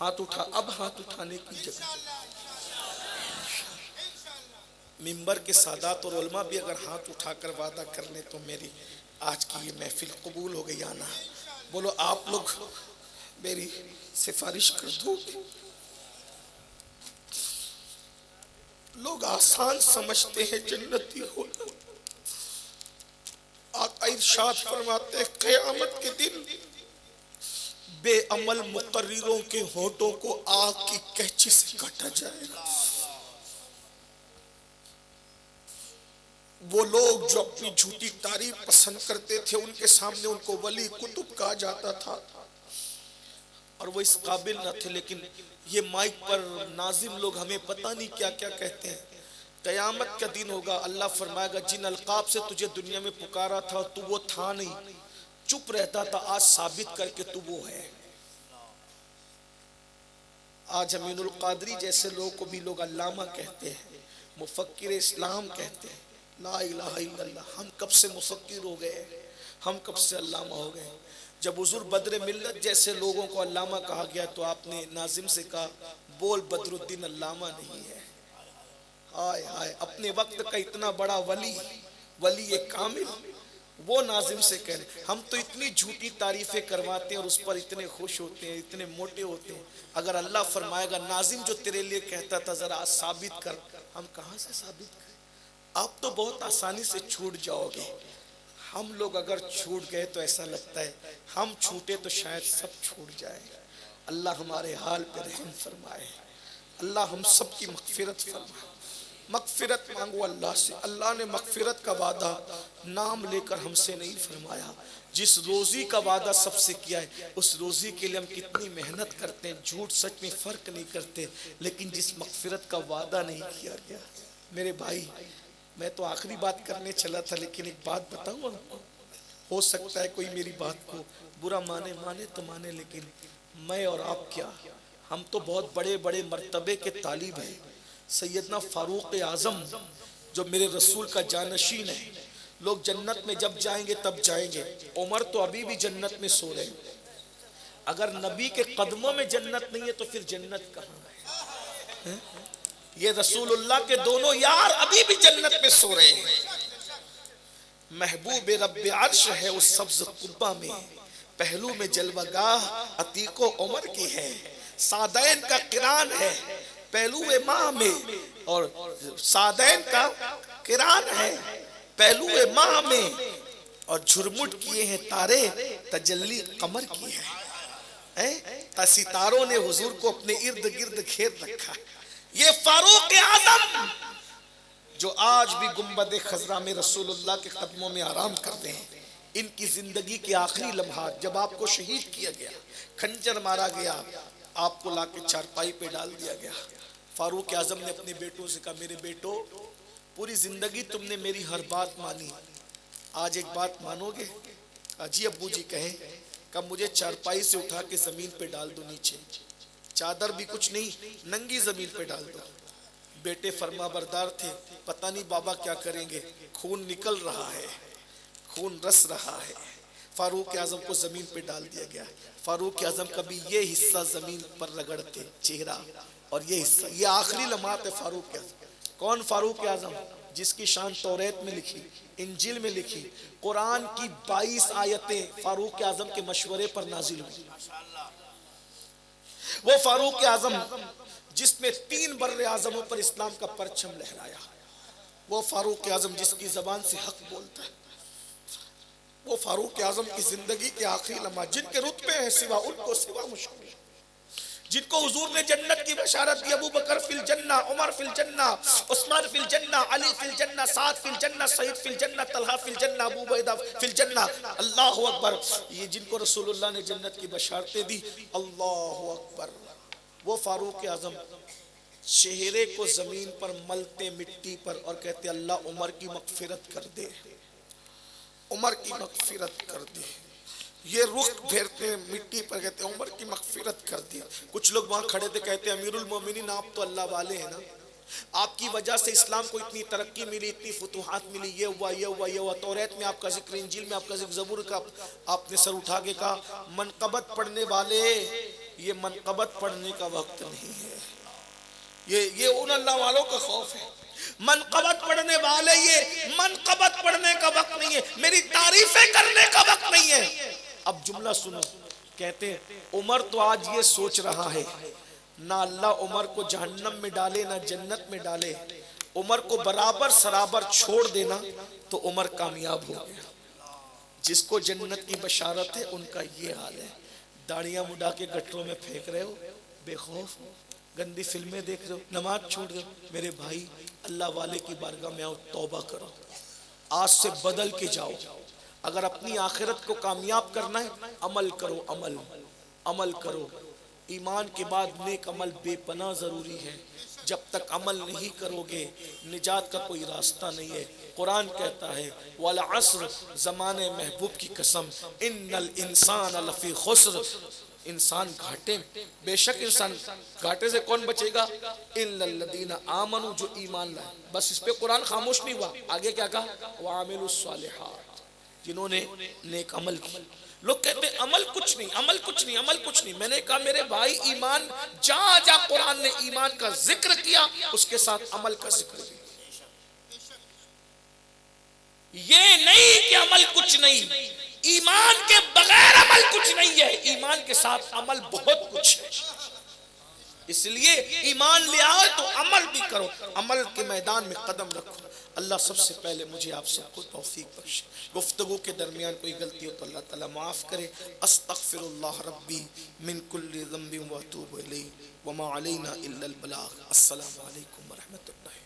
ہاتھ اٹھا، اب ہاتھ اٹھانے کی جگہ ممبر کے سادات اور علماء بھی اگر ہاتھ اٹھا کر وعدہ کر لیں تو میری آج کی یہ محفل قبول ہو گئی آنا. بولو آپ لوگ میری سفارش کر دو. لوگ آسان سمجھتے ہیں جنتی ہونا. آقا ارشاد فرماتے ہیں قیامت کے دن بے عمل مقرروں کے ہونٹوں کو آگ کی کینچی سے کاٹا جائے گا. وہ لوگ جو اپنی جھوٹی تعریف پسند کرتے تھے ان کے سامنے ان کو ولی کتب کہا جاتا تھا اور وہ اس قابل نہ تھے، لیکن یہ مائک پر ناظم لوگ ہمیں پتہ نہیں کیا کیا کہتے ہیں. قیامت کا دن ہوگا، اللہ فرمائے گا جن القاب سے تجھے دنیا میں پکارا تھا تو وہ تھا نہیں، چپ رہتا تھا، آج ثابت کر کے تو وہ ہے. آج امین القادری جیسے لوگوں کو بھی لوگ علامہ کہتے ہیں، مفکر اسلام کہتے ہیں. لا الہ الا اللہ. ہم کب سے مفکر ہو گئے، ہم کب سے علامہ ہو گئے. جب حضور بدر ملت جیسے لوگوں کو علامہ کہا گیا تو آپ نے ناظم سے کہا بول بدر الدین علامہ نہیں ہے. ہائے ہائے، اپنے وقت کا اتنا بڑا ولی کامل وہ ناظم سے کہہ رہے. ہم تو اتنی جھوٹی تعریفیں کرواتے ہیں اور اس پر اتنے خوش ہوتے ہیں، اتنے موٹے ہوتے ہیں. اگر اللہ فرمائے گا ناظم جو تیرے لیے کہتا تھا ذرا ثابت کر، ہم کہاں سے ثابت کریں. آپ تو بہت آسانی سے چھوٹ جاؤ گے. ہم لوگ اگر چھوٹ گئے تو ایسا لگتا ہے ہم چھوٹے تو شاید سب چھوٹ جائے. اللہ ہمارے حال پہ رحم فرمائے، اللہ ہم سب کی مغفرت فرمائے. مغفرت مانگو اللہ سے. اللہ نے مغفرت کا وعدہ نام لے کر ہم سے نہیں فرمایا. جس روزی کا وعدہ سب سے کیا ہے اس روزی کے لیے ہم کتنی محنت کرتے ہیں، جھوٹ سچ میں فرق نہیں کرتے، لیکن جس مغفرت کا وعدہ نہیں کیا گیا. میرے بھائی میں تو آخری بات کرنے چلا تھا، لیکن ایک بات بتاؤں آپ کو. ہو سکتا ہے کوئی میری بات کو برا مانے تو مانے، لیکن میں اور آپ کیا، ہم تو بہت بڑے بڑے مرتبے کے طالب ہیں. سیدنا فاروق اعظم جو میرے رسول کا جانشین ہے، لوگ جنت میں جب جائیں گے تب جائیں گے. عمر تو ابھی بھی جنت میں سو رہے ہیں. اگر نبی کے قدموں میں جنت نہیں ہے تو پھر جنت کہاں ہے؟ یہ رسول اللہ کے دونوں یار ابھی بھی جنت میں سو رہے ہیں. محبوب رب عرش ہے اس سبز قبہ میں، پہلو میں جلوہ گاہ عتیق و عمر کی ہے. سعدین کا قران ہے پہلو ماہ میں، اور سعدین کا قران ہے پہلو ماہ میں، اور جھرمٹ کیے ہیں تارے تجلی قمر کی ہے. ستاروں نے حضور کو اپنے ارد گرد گھیر رکھا. یہ فاروق اعظم جو آج بھی گنبد خضرا میں رسول اللہ کے قدموں میں آرام کرتے ہیں، ان کی زندگی کے آخری لمحات جب آپ کو شہید کیا گیا، کھنجر مارا گیا، آپ کو لا کے چارپائی پہ ڈال دیا گیا، فاروق اعظم نے اپنے بیٹوں سے کہا میرے بیٹو پوری زندگی تم نے میری ہر بات مانی، آج ایک بات مانو گے؟ جی ابو جی کہیں. کہا مجھے چارپائی سے اٹھا کے زمین پہ ڈال دو، نیچے چادر بھی کچھ نہیں، ننگی زمین پہ ڈال دو. بیٹے فرما بردار تھے، پتہ نہیں بابا کیا کریں گے، خون نکل رہا ہے، خون رس رہا ہے. فاروق اعظم کو زمین پہ ڈال دیا گیا. فاروق اعظم کبھی یہ حصہ زمین پر رگڑتے چہرہ، اور یہ حصہ، یہ آخری لمحات ہے فاروق اعظم. کون فاروق اعظم؟ جس کی شان توریت میں لکھی، انجیل میں لکھی. قرآن کی 22 آیتیں فاروق اعظم کے مشورے پر نازل ہوئی. وہ فاروق اعظم جس نے 3 بر اعظموں پر اسلام کا پرچم لہرایا، وہ فاروق اعظم جس کی زبان سے حق بولتا ہے، وہ فاروق اعظم کی زندگی کے آخری لمحہ جن کے رتبے ہیں سوا ان کو سوا مشکل، جن کو حضور نے جنت کی بشارت دی. ابو بکر فی الجنہ، عمر فی الجنہ، عثمان فی الجنہ، علی فی الجنہ، سعد فی الجنہ، سعید فی الجنہ، طلحہ فی الجنہ، ابو عبیدہ فی الجنہ. اللہ اکبر. یہ جن کو رسول اللہ نے جنت کی بشارتیں دی، اللہ اکبر. وہ فاروق اعظم چہرے کو زمین پر ملتے مٹی پر اور کہتے اللہ عمر کی مغفرت کر دے، عمر کی مغفرت کر دے. یہ رخ پھیرتے ہیں مٹی پر، کہتے ہیں عمر کی مغفرت کر دیا. کچھ لوگ وہاں کھڑے تھے، کہتے ہیں امیر المومنین آپ تو اللہ والے ہیں نا، آپ کی وجہ سے اسلام کو اتنی ترقی ملی، اتنی فتوحات ملی، یہ ہوا یہ ہوا یہ ہوا. توریت میں آپ کا ذکر، انجیل میں آپ کا ذکر، زبور کا آپ نے سر اٹھا کے کہا منقبت پڑھنے والے یہ منقبت پڑھنے کا وقت نہیں ہے. یہ ان اللہ والوں کا خوف ہے. منقبت پڑھنے والے یہ منقبت پڑھنے کا وقت نہیں ہے, میری تعریفیں کرنے کا وقت نہیں ہے. اب جملہ سنو, کہتے ہیں عمر تو آج یہ سوچ رہا ہے نہ اللہ عمر کو جہنم میں ڈالے نہ جنت میں ڈالے, عمر کو برابر سرابر چھوڑ دینا تو عمر کامیاب ہو گیا. جس کو جنت کی بشارت ہے ان کا یہ حال ہے. داڑیاں مڈا کے گٹروں میں پھینک رہے ہو, بے خوف ہو, گندی فلمیں دیکھ رہے ہو, نماز چھوڑ رہے ہو. میرے بھائی اللہ والے کی بارگاہ میں آؤ, توبہ کرو, آج سے بدل کے جاؤ. اگر اپنی آخرت کو کامیاب کرنا ہے عمل کرو, عمل کرو. ایمان کے بعد نیک عمل بے پناہ ضروری ہے. جب تک عمل نہیں کرو گے نجات کا کوئی راستہ نہیں ہے. قرآن کہتا ہے والعصر, زمانے محبوب کی قسم, ان الانسان لفی خسر, انسان گھاٹے, بے شک انسان گھاٹے سے کون بچے گا, الا الذین آمنوا, جو ایمان لائے. بس اس پہ قرآن خاموش نہیں ہوا, آگے کیا کہا, وعملوا الصالحات, جنہوں نے نیک عمل کی. لوگ کہتے ہیں عمل کچھ نہیں, عمل کچھ نہیں, عمل کچھ نہیں. میں نے کہا میرے بھائی ایمان, جہاں جہاں قرآن نے ایمان کا ذکر کیا اس کے ساتھ عمل کا ذکر کیا. یہ نہیں کہ عمل کچھ نہیں, ایمان کے بغیر عمل کچھ نہیں ہے, ایمان کے ساتھ عمل بہت کچھ ہے. اس لیے ایمان لے آؤ تو عمل بھی کرو, عمل کے میدان میں قدم رکھو. اللہ سب سے پہلے مجھے آپ سب کو توفیق بخشے. گفتگو کے درمیان کوئی غلطی ہو تو اللہ تعالیٰ معاف کرے. استغفر اللہ ربی من کل ذنب واتوب الیہ وما علینا الا البلاغ. السلام علیکم ورحمۃ اللہ.